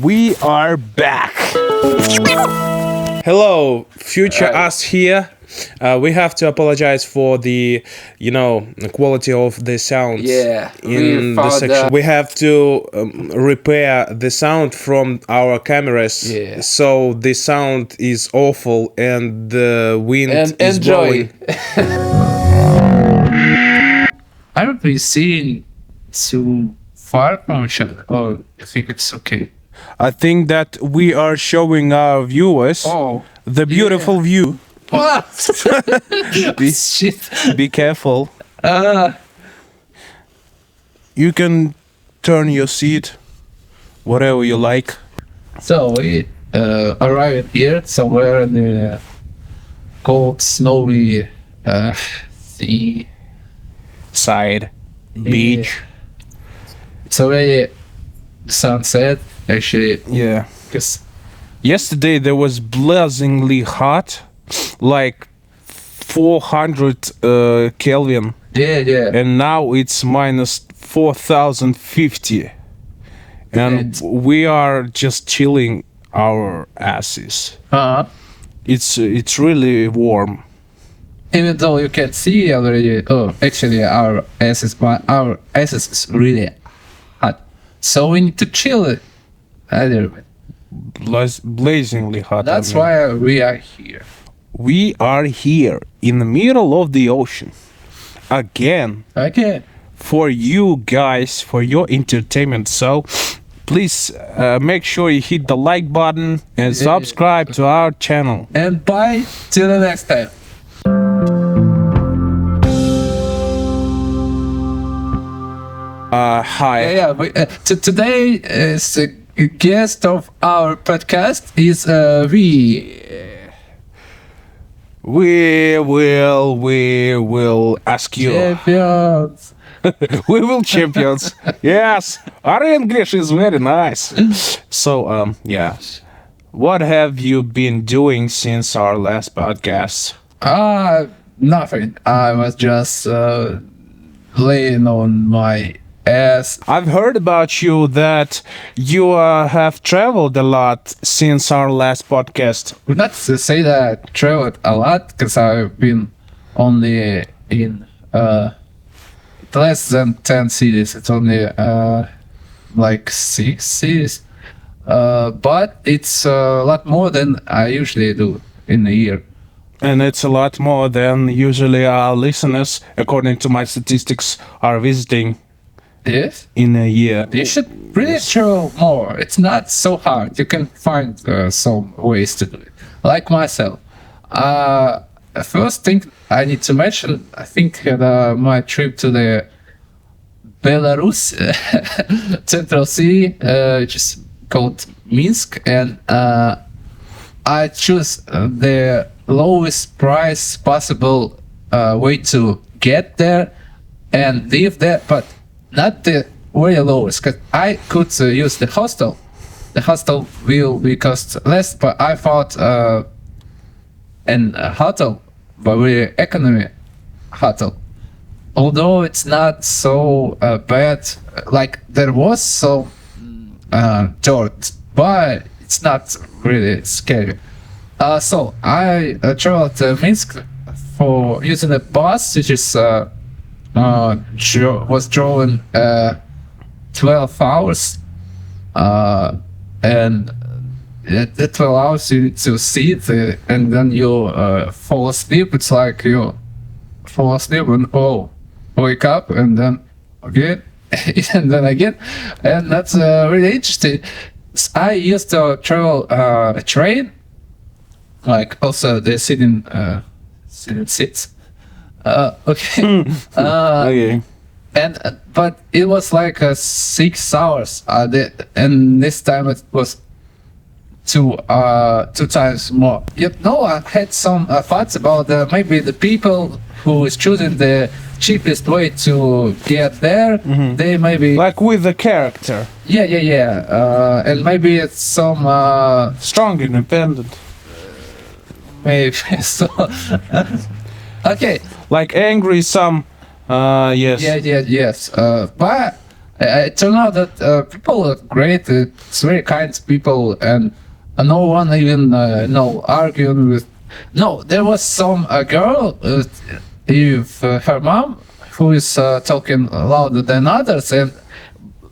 we are back. Hello, future us here. We have to apologize for the, quality of the sounds in the section. We have to repair the sound from our cameras. Yeah. So the sound is awful and the wind is blowing. Are we seeing too far from each other? Or I think it's okay. I think that we are showing our viewers the beautiful view. What? Be careful. You can turn your seat whatever you like. So we arrived here somewhere in the cold, snowy sea Side beach. It's already sunset, actually. Yeah. Because Yesterday there was blazingly hot, like 400 Kelvin, yeah. and now it's minus 4050, and we are just chilling our asses. It's really warm. Even though you can see already, actually our asses is really hot. So we need to chill it a little bit. Blazingly hot. That's why we are here. We are here in the middle of the ocean again. Okay. For you guys, for your entertainment. So please make sure you hit the like button and subscribe to our channel. And bye till the next time. Hi. Today is the guest of our podcast is We will ask you. champions. We will champions. Yes, our English is very nice. So what have you been doing since our last podcast? Nothing. I was just laying on my ass. I've heard about you that you have traveled a lot since our last podcast. Not to say that I traveled a lot, because I've been only in less than 10 cities. It's only like 6 cities. But it's a lot more than I usually do in a year. And it's a lot more than usually our listeners, according to my statistics, are visiting Yes? in a year. You should really travel more. It's not so hard. You can find some ways to do it. Like myself. First thing I need to mention, I think my trip to the Belarus central city, which is called Minsk, and I choose the lowest price possible way to get there and live there, but not the very lowest, because I could use the hostel. The hostel will be cost less, but I thought an hotel, but very economy hotel. Although it's not so bad, like there was some dirt, but it's not really scary. So I traveled to Minsk for using a bus, which is was driven 12 hours, and the 12 hours you need to sit and then you fall asleep. It's like you fall asleep and wake up and then again and then again, and that's really interesting. I used to travel a train, like also the sitting seats. Okay. Okay. And but it was like 6 hours, and this time it was two times more. I had some thoughts about maybe the people who is choosing the cheapest way to get there. Mm-hmm. They maybe Like with the character. yeah, and maybe it's some Strong, independent. maybe so. Okay. Like angry, some, yes. Yes. But It turned out that people are great. It's very kind people, and no one even arguing with. No, there was some girl with her mom who is talking louder than others, and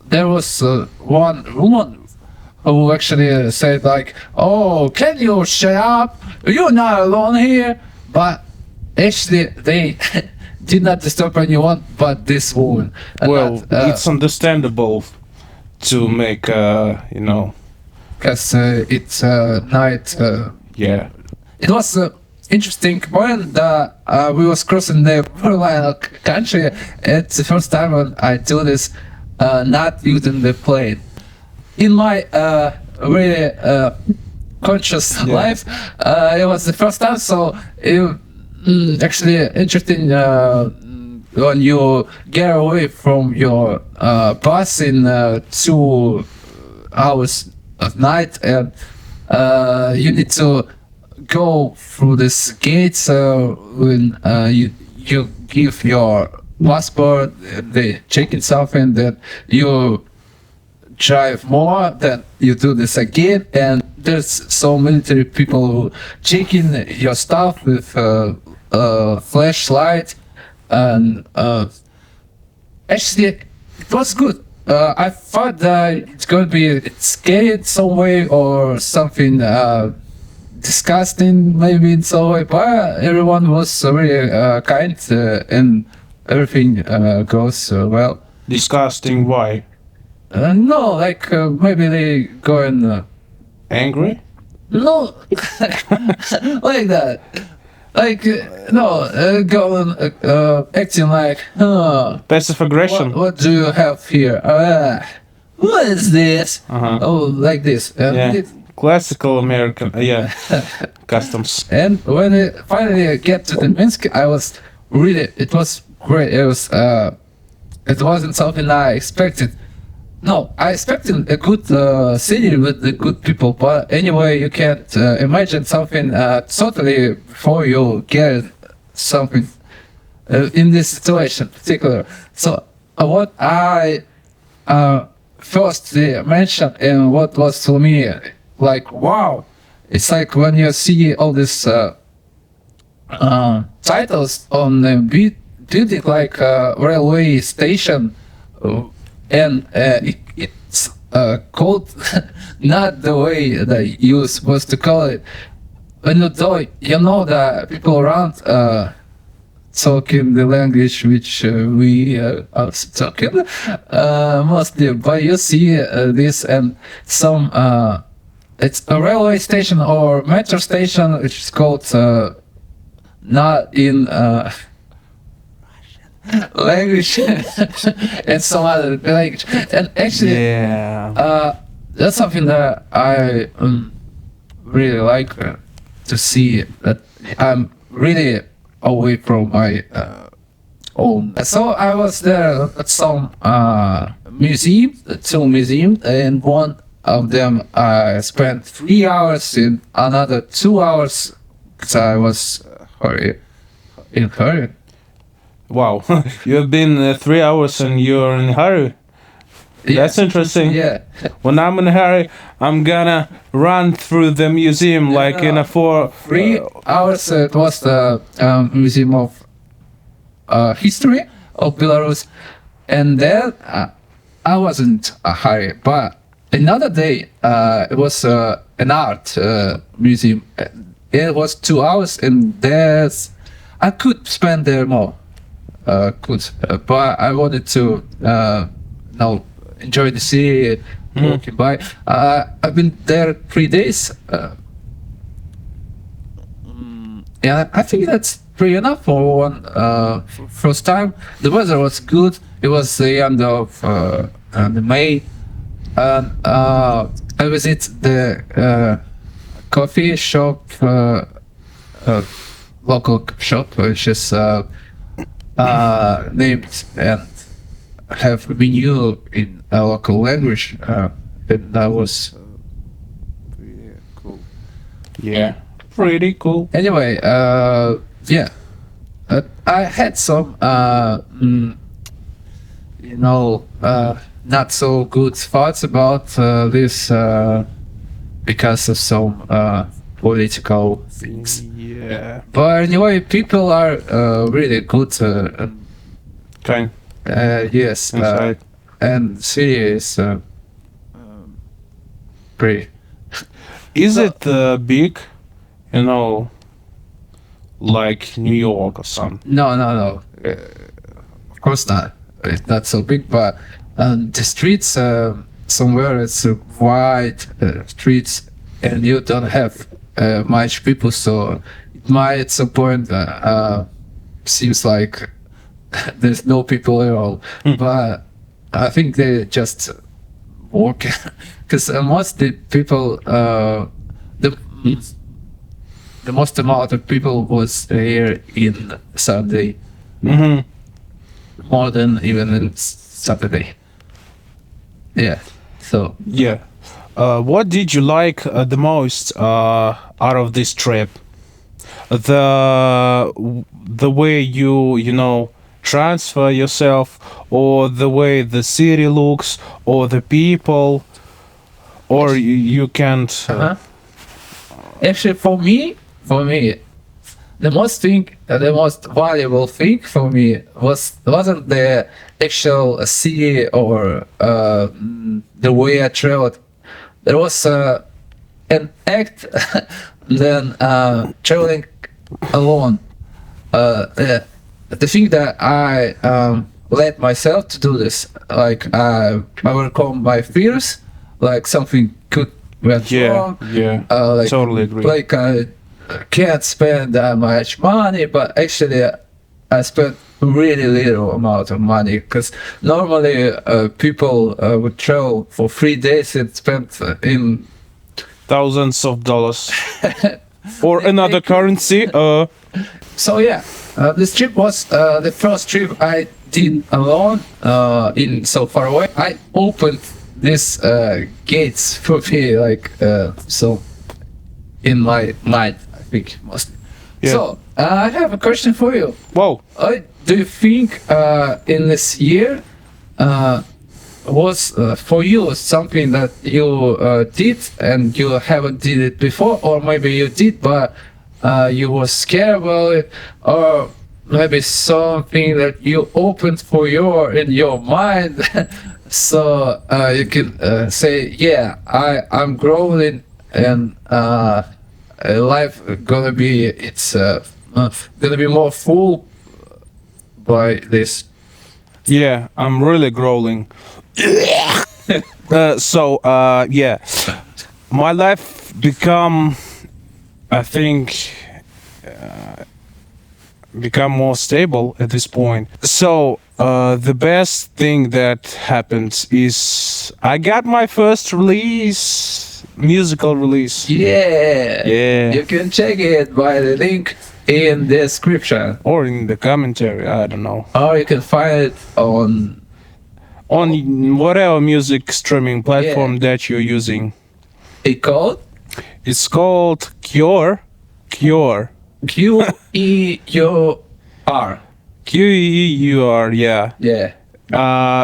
there was one woman who actually said like, "Oh, can you shut up? You're not alone here." But actually, they did not disturb anyone but this woman. Well, it's understandable to make, because it's night. Yeah. It was interesting when we was crossing the borderline country. It's the first time when I do this, not using the plane. In my really conscious life, it was the first time, so it actually interesting when you get away from your bus in 2 hours at night, and you need to go through this gate. When you give your passport, they check it something that you drive more, then you do this again, and there's so military people who checking your stuff with flashlight, and actually it was good. I thought that it's going to be scary in some way or something disgusting maybe in some way, but everyone was very kind, and everything goes well. Disgusting? Why? No, like maybe they going angry? No, like that. Like going acting like passive aggression. What do you have here? What is this? Oh, like this. Yeah. Classical American, customs. And when I finally get to the Minsk, I was really. It was great. It was. It wasn't something I expected. No, I expected a good city with the good people, but anyway, you can't imagine something totally before you get something in this situation particular. So what I first mentioned and what was for me like, wow, it's like when you see all these titles on the building, like railway station, and it's called not the way that you're supposed to call it. When you know that people around talking the language which we are talking mostly, but you see this and some it's a railway station or metro station which is called not in language and some other language, and actually that's something that I really like to see, that I'm really away from my own. So I was there at some two museums, and one of them I spent 3 hours, in another 2 hours because I was in hurry. Wow, you have been 3 hours and you're in a hurry. Yes. That's interesting. Yeah. When I'm in a hurry, I'm gonna run through the museum like in a 3 hours. It was the Museum of History of Belarus, and then I wasn't a hurry. But another day, it was an art museum. It was 2 hours, and I could spend there more. But I wanted to enjoy the city, walking by. I've been there 3 days, and I think that's pretty enough for one first time. The weather was good. It was the end of May, and I visit the coffee shop, local shop, which is named and have menu in a local language, and that was pretty cool. Yeah, pretty cool. Anyway, I had some not so good thoughts about this because of some political things. Yeah. But anyway, people are really good. Okay. Yes. Inside. And Syria is pretty. Is it big? You know, like New York or something? No. Of course not. It's not so big, but the streets somewhere it's wide streets, and you don't have much people, so it might at some point seems like there's no people at all. But I think they just walk because most the people the most amount of people was here in Sunday, more than even in Saturday. Yeah. So yeah. What did you like the most out of this trip? The way you know transfer yourself, or the way the city looks, or the people, or you can't. Actually, for me, the most valuable thing for me wasn't the actual city or the way I traveled. There was an act then traveling alone. The thing that I let myself to do this, like I overcome my fears, like something could went wrong. Yeah, like, totally agree. Like I can't spend that much money, but actually I spent really little amount of money, because normally people would travel for 3 days and spend in thousands of dollars or another currency. So yeah, this trip was the first trip I did alone in so far away. I opened these gates for me, like so in my mind, I think mostly. Yeah. So I have a question for you. Whoa. Do you think in this year was for you something that you did and you haven't did it before, or maybe you did but you were scared about it, or maybe something that you opened for in your mind so you can say, yeah, I'm growing, and life gonna be gonna be more full by this. Yeah, I'm really growing. Yeah, my life become, I think, become more stable at this point. So the best thing that happened is I got my first musical release. Yeah. You can check it by the link in the description or in the commentary. I don't know. Or you can find it on whatever music streaming platform that you're using. It's called Qeur. Qeur. Qeur, yeah. Yeah.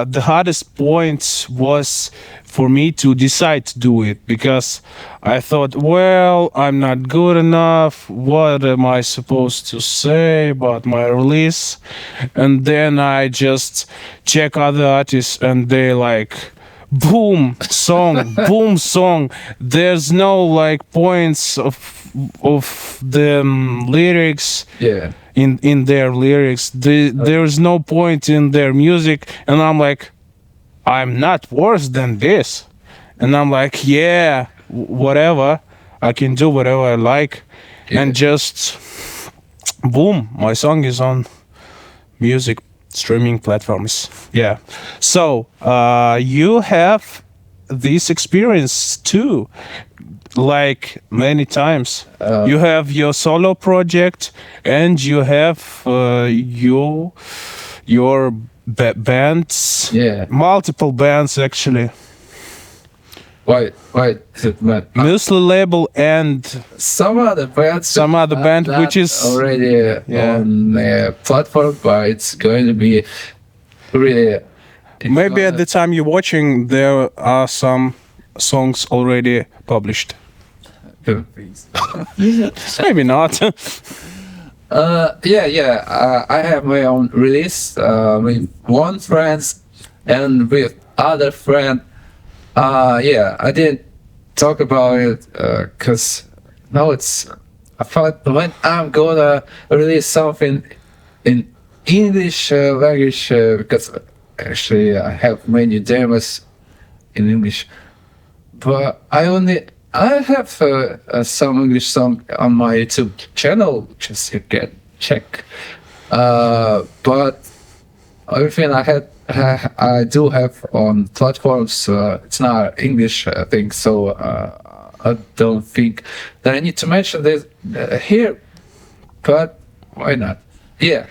The hardest point was for me to decide to do it, because I thought, well, I'm not good enough. What am I supposed to say about my release? And then I just check other artists, and they like, boom song, boom song. There's no like points of the lyrics. Yeah. In their lyrics, there's no point in their music, and I'm like, I'm not worse than this. And I'm like, yeah, whatever, I can do whatever I like. Yeah. And just boom, my song is on music streaming platforms. Yeah. So you have this experience too, like many times. You have your solo project, and you have your bands. Yeah. Multiple bands actually. Why is it not? MYNTHI label and some other band which is already on the platform, but it's going to be really Maybe at the time you're watching, there are some songs already published. Maybe not. I have my own release with one friend and with other friend. I didn't talk about it because now I thought when I'm gonna release something in English language because actually I have many demos in English, but I have some English song on my YouTube channel, just you can check. But everything I do have on platforms, it's not English thing, so I don't think that I need to mention this here. But why not? Yeah,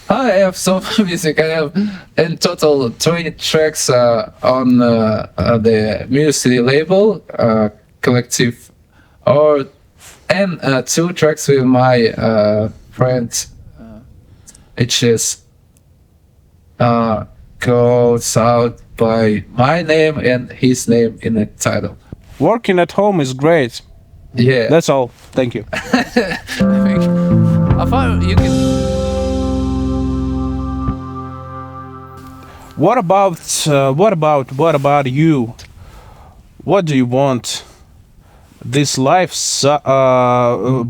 I have some music. I have in total 20 tracks on the MYNTHI label. Collective, and 2 tracks with my friend, which is goes out by my name and his name in the title. Working at home is great. Yeah, that's all. Thank you. I thought you can. What about you? What do you want? This life's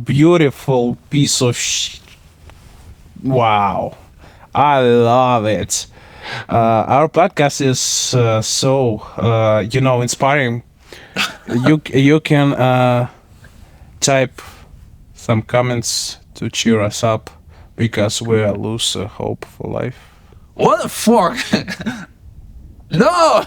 beautiful piece of Wow, I love it. Our podcast is so inspiring. You can type some comments to cheer us up because we lose hope for life. What the fuck? No.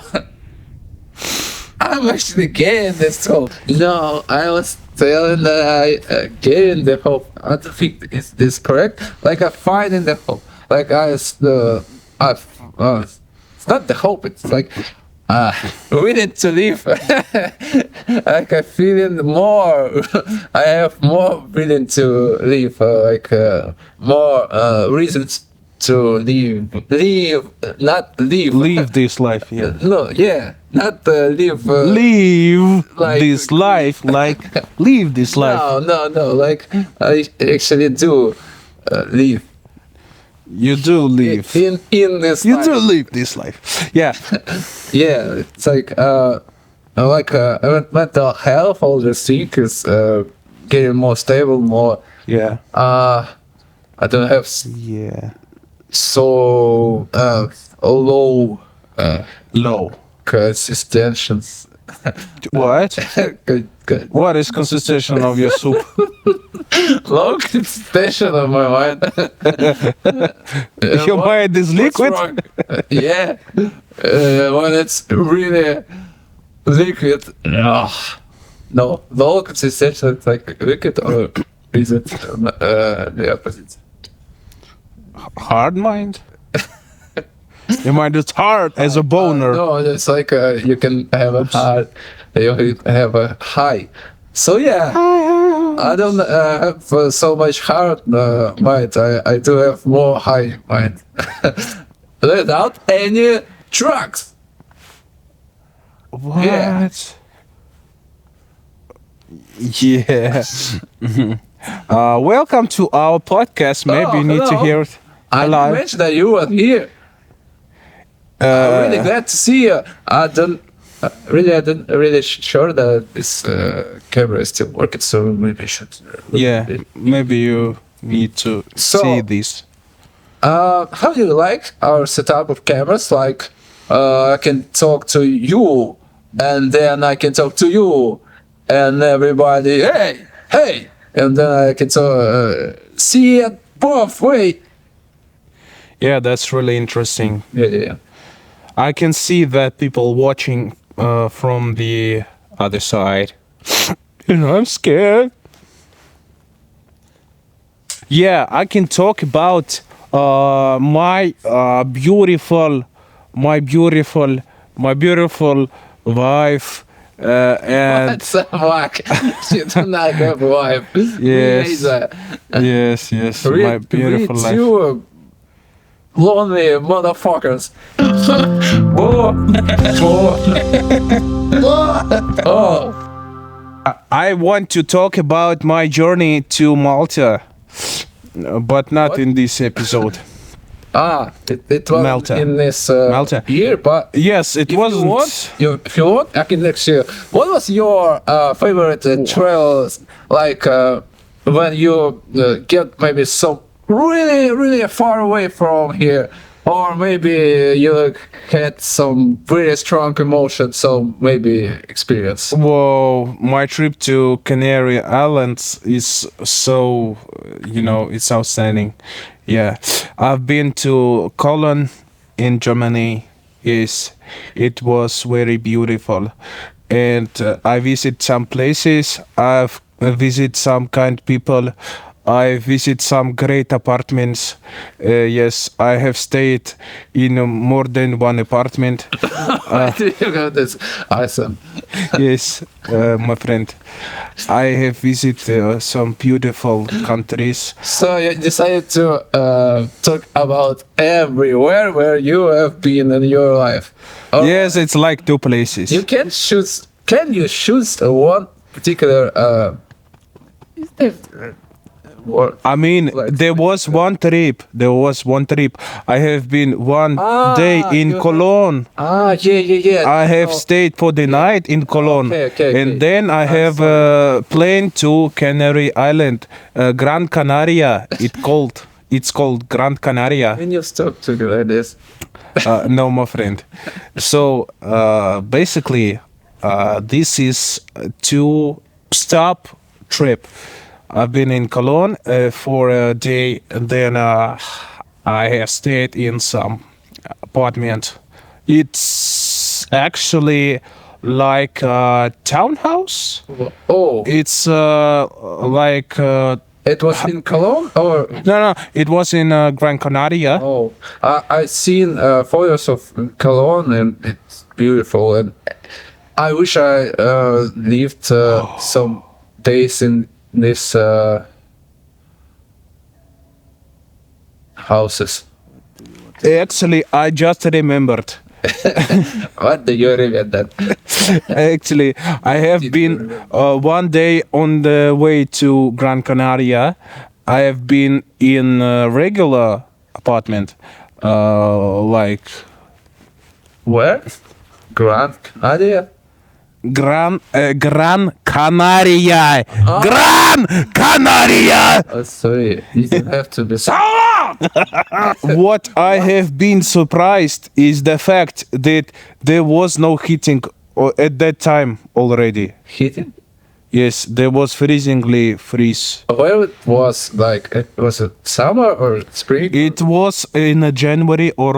I'm actually getting this hope. No, I was telling that I getting the hope. I don't think is this correct. Like I finding the hope. Like it's not the hope. It's like willing to live. Like I feeling more. I have more willing to live. More reasons to live, not live. Leave this life, yeah. No, yeah, not live. Leave like, this life, like leave this life. No. Like I actually do live. You do live in this. You life. do live this life. Yeah. Yeah, it's like mental health. All this thing is getting more stable, more. Yeah. I don't have. Yeah. So low consistentions. What? Good. What is consistention of your soup? Low consistention of my mind. Your mind is liquid? Yeah. When it's really liquid. No, low consistention is like liquid, or is it the opposite? Hard mind? Your mind is hard as a boner. No, it's like you can have a hard, you have a high. So yeah, I don't have so much hard mind. I do have more high mind. Without any drugs. What? Yeah. Welcome to our podcast. Maybe you need to hear it. I mentioned that you were here. I'm really glad to see you. I didn't really sure that this camera is still working, so maybe I should. Maybe you need to see this. How do you like our setup of cameras? Like, I can talk to you, and then I can talk to you, and everybody, hey, and then I can see it both ways. Yeah, that's really interesting. Yeah. I can see that people watching from the other side. And I'm scared. Yeah, I can talk about my beautiful wife. And what's a wife? You do not have a wife. Yes. Yes. My beautiful life. You lonely motherfuckers. Whoa. Oh. I want to talk about my journey to Malta, but not in this episode. It was Malta. in this Malta. year, but yes, it wasn't. If you want, I can next year. What was your favorite trails? Like when you get maybe some really far away from here, or maybe you had some very strong emotion, so maybe experience. Well, my trip to Canary Islands is so, it's outstanding. Yeah, I've been to Cologne in Germany. Yes, it was very beautiful, and I visit some places. I've visit some kind people. I visit some great apartments. Yes, I have stayed in more than one apartment. That's awesome. Yes, my friend. I have visited some beautiful countries. So you decided to talk about everywhere where you have been in your life. Oh, Yes, it's like two places. you can choose. Can you choose one particular? I mean, there was one trip. I have been one day in Cologne. Yeah. I have stayed for the night in Cologne. Okay. And then I have plane to Canary Island, Gran Canaria. It's called Gran Canaria. Can you stop talking like this? No, my friend. So basically, this is a two-stop trip. I've been in Cologne for a day, and then I have stayed in some apartment. It's actually like a townhouse. Oh, It's like it was in Cologne, or no, it was in Gran Canaria. oh, I seen photos of Cologne, and it's beautiful. And I wish I lived some days in this houses. Actually, I just remembered. What do you remember? Actually, I have been one day on the way to Gran Canaria. I have been in a regular apartment, like Where? Gran Canaria? Gran Canaria. Gran Canaria. Oh, sorry, you don't have to be so. What I have been surprised is the fact that there was no heating at that time already. Heating? Yes, there was freeze. Where it was like, was it summer or spring? It was in January or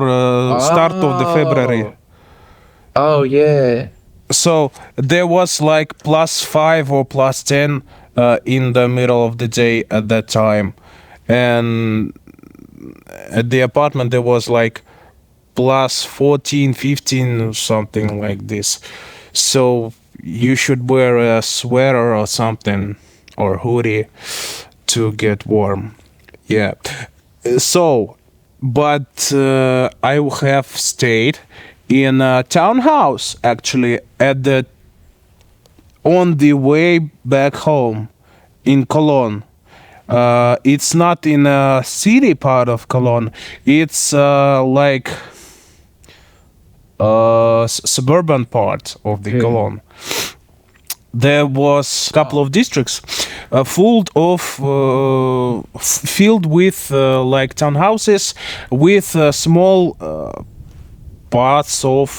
start of the February. Oh yeah. So there was like +5 or +10 in the middle of the day at that time. And at the apartment there was like +14, 15, something like this. So you should wear a sweater or something, or hoodie, to get warm. Yeah. So, but I have stayed in a townhouse actually on the way back home in Cologne. It's not in a city part of Cologne. It's like suburban part of the Cologne. There was a couple of districts filled with like townhouses with small parts of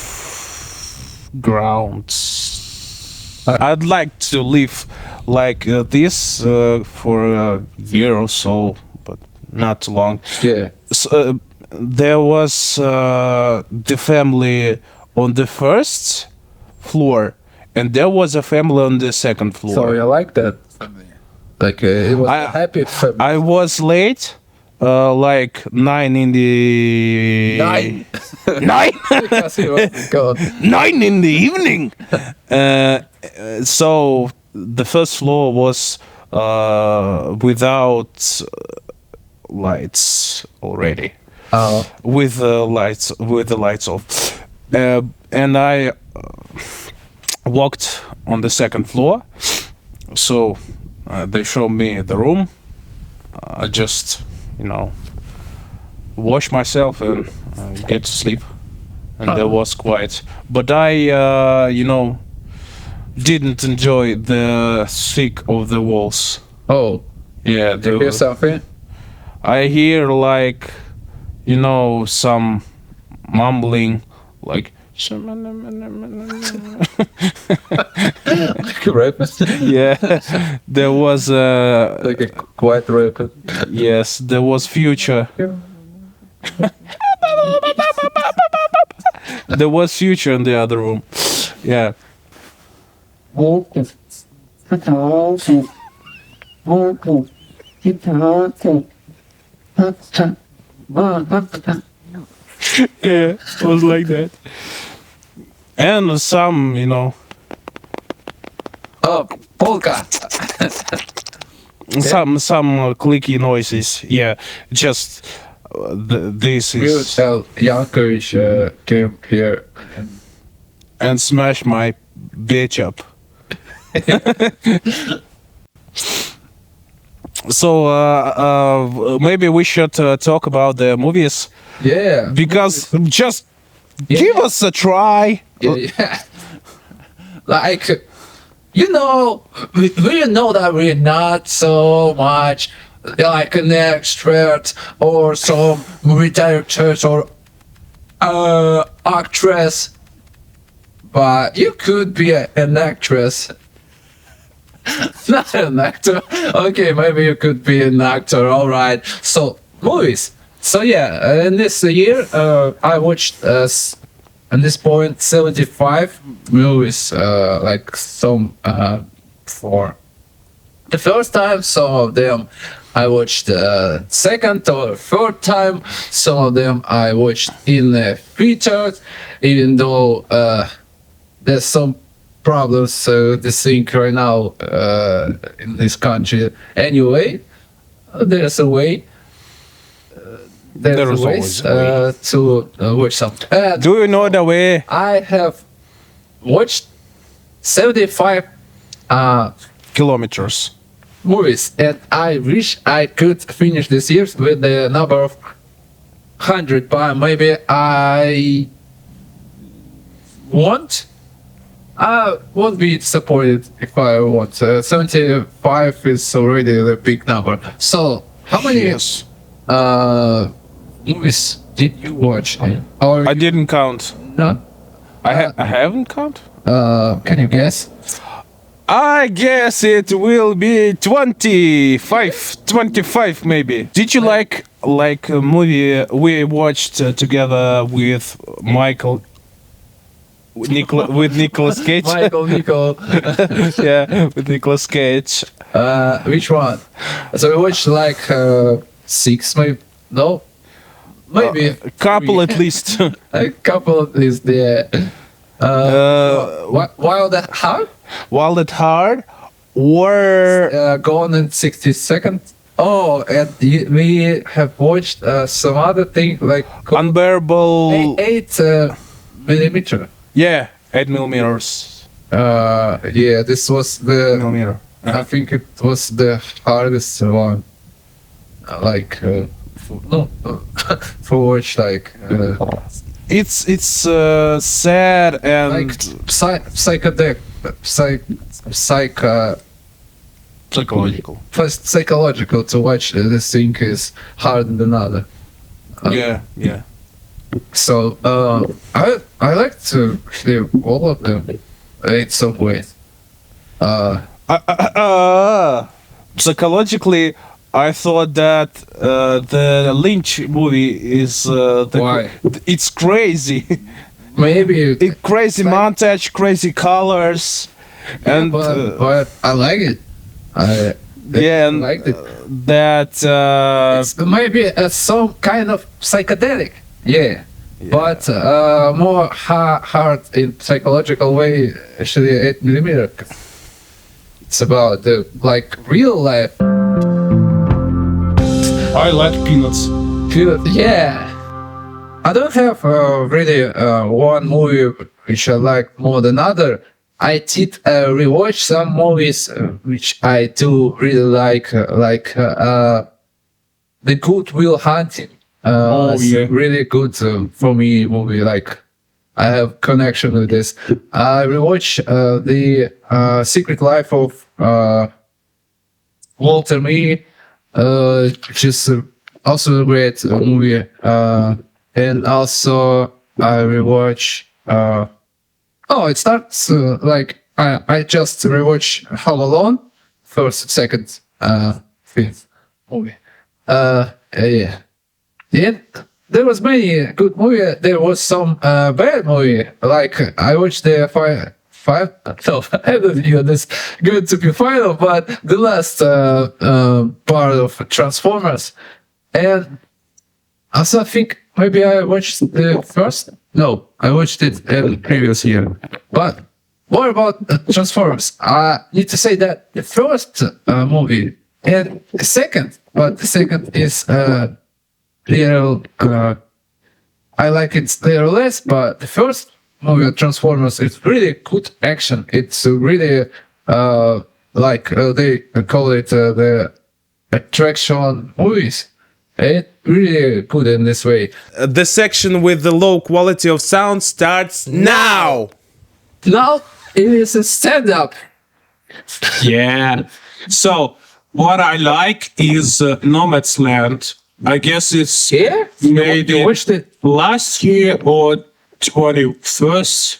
grounds. I'd like to live like this for a year or so, but not too long. Yeah. So, there was the family on the first floor, and there was a family on the second floor. So you like that? Like it was a happy family. I was late, like 9 in the 9. 9 Because he was gone. 9 in the evening. So the first floor was without lights already. with the lights off, and I walked on the second floor. So they showed me the room. I just, wash myself and get to sleep, and that was quiet. But I, didn't enjoy the thick of the walls. Oh, yeah. Do you hear something? I hear like, some mumbling, like. Like a rap? Yeah, there was like a quiet rap. Yes, there was Future. There was Future in the other room. Yeah. Yeah, it was like that. And some, Oh, polka. some clicky noises. Yeah, just this We'll is tell Yankovic came here. and smash my bitch up. So maybe we should talk about the movies. Yeah. Because just give us a try. Yeah. Like, we know that we're not so much like an expert or some movie directors or actress, but you could be an actress. Not an actor. Okay, maybe you could be an actor. All right. So movies. So yeah, in this year, I watched at this point 75 movies. Like some for the first time. Some of them I watched second or third time. Some of them I watched in the theater, even though there's some problems to think right now in this country. Anyway, there's a way. There's ways to watch some. Do you know the way? I have watched 75 Kilometers. movies, and I wish I could finish this year with the number of 100, but maybe I won't. I won't be disappointed if I want. 75 is already a big number. So, how many movies did you watch? I didn't count. None? I haven't count. Can you guess? I guess it will be 25 maybe. Did you like a movie we watched together with with Nicolas Cage? Nico. Yeah, with Nicolas Cage. Which one? So we watched like 6 maybe. No? Maybe a couple at least. A couple at least, yeah. Wild at Heart? Wild at Heart or Gone in 60 Seconds. Oh, and we have watched some other thing like Unbearable 8 millimeter. Yeah, 8 millimeters. Yeah, this was the Millimeter. I think it was the hardest one. For watch it's sad and like psychological to watch. This thing is harder than other. Yeah. So I like to hear all of them in some way. Psychologically, I thought that the Lynch movie is Why? It's crazy. Maybe Crazy montage, crazy colors, and but I like it. I liked it. That It's maybe some kind of psychedelic. Yeah. But more hard in psychological way. Actually, 8 millimeter. It's about the real life. I like Peanuts. Yeah. I don't have really one movie which I like more than other. I did rewatch some movies which I do really like The Good Will Hunting. Really good for me movie. Like I have connection with this. I rewatch the Secret Life of Walter Mee, which is also a great movie. And also I rewatch. It starts like I just rewatch Home Alone, first, second, fifth movie. Yeah. Yeah, there was many good movie. There was some bad movie. Like I watched the five. No, I don't think this good to be final, but the last part of Transformers, and also I think maybe I watched the first. No, I watched it the previous year. But what about Transformers? I need to say that the first movie and the second, but the second is. Little, I like it little less, but the first movie Transformers is really good action. It's really they call it the attraction movies. It really good in this way. The section with the low quality of sound starts now. Now it is a stand-up. Yeah. So what I like is Nomadland. I guess it's made you watched it last year or 21st,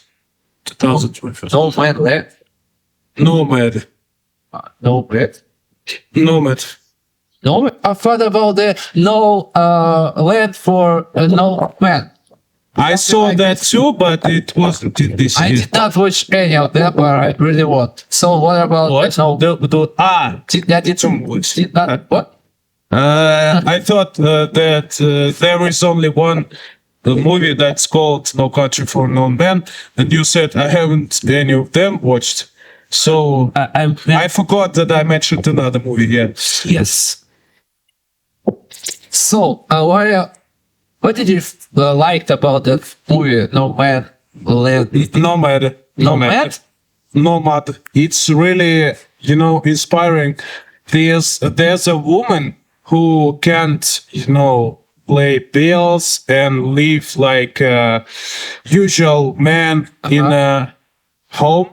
2021. Nomadland. Nomad. Nomad. Nomad. No, I thought about the no land for no man. I saw that too, but it wasn't this I year. did not watch any of them, but I really want. So what about What? No, did not what? I thought that there is only one movie that's called No Country for No Man, and you said I haven't any of them watched. So I forgot that I mentioned another movie. Yeah. Yes. So what did you liked about that movie? Nomad. Nomad. It's really inspiring. There's a woman who can't pay bills and live like a usual man in a home.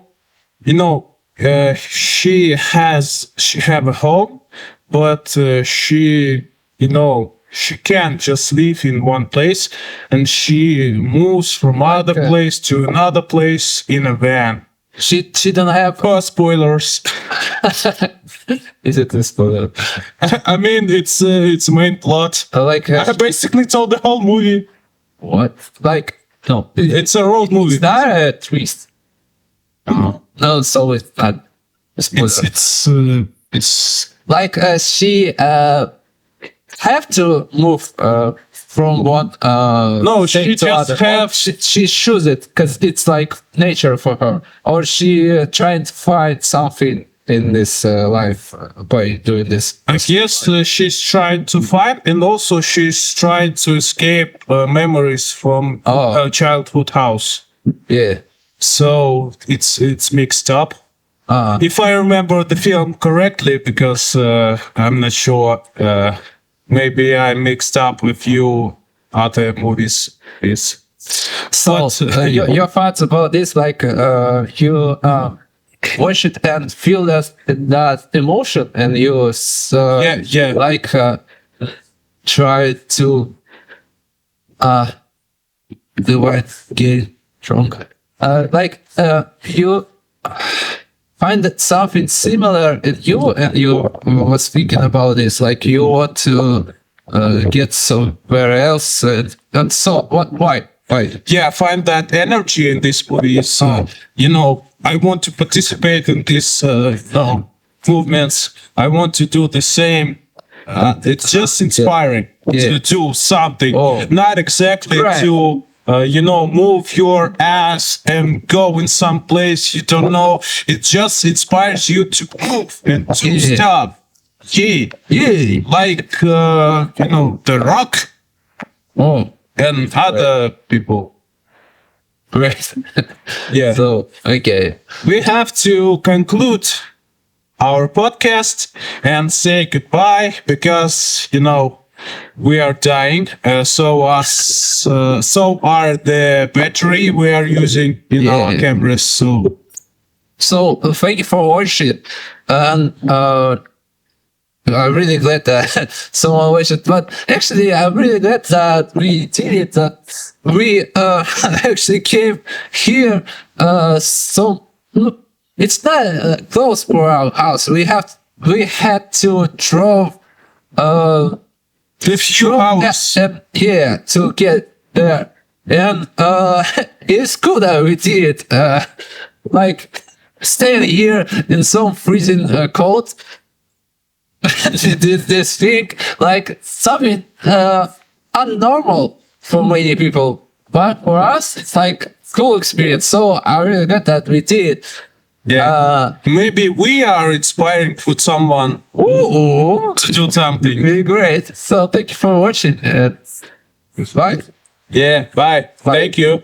She have a home, but she can't just live in one place, and she moves from other place to another place in a van. She don't have spoilers. Is it a spoiler? I mean, it's main plot. I basically told the whole movie. What? No, it's a road movie. It's not a twist. No, it's always bad. It's like she have to move from one no, she to just other. She choose it because it's like nature for her, or she trying to find something in this life by doing this. I guess she's trying to find, and also she's trying to escape memories from her childhood house. Yeah. So it's mixed up. If I remember the film correctly, because I'm not sure. Maybe I mixed up with few other movies. So your thoughts about this, like you watch it and feel that emotion, and you like try to do what get drunk. You find that something similar in you, and you were speaking about this, like you want to get somewhere else, and so what? Why? Yeah, I find that energy in this movie is, I want to participate in these movements. I want to do the same. It's just inspiring to do something, not exactly to move your ass and go in some place you don't know. It just inspires you to move and to stop. Yeah. Like, The Rock. and other people. Great. Yeah. So, okay. We have to conclude our podcast and say goodbye because, we are dying. So are the battery we are using in our cameras. So thank you for watching. And I'm really glad that someone watched it. But actually, I'm really glad that we did it. That we actually came here. So look, it's not close for our house. We had to drive a few hours. To get there. And it's good that we did it. Like staying here in some freezing cold. this thing like something unnormal for many people, but for us it's like cool experience. So I really glad that we did. Maybe we are inspiring for someone to do something really great. So thank you for watching. Bye. Bye. Thank you.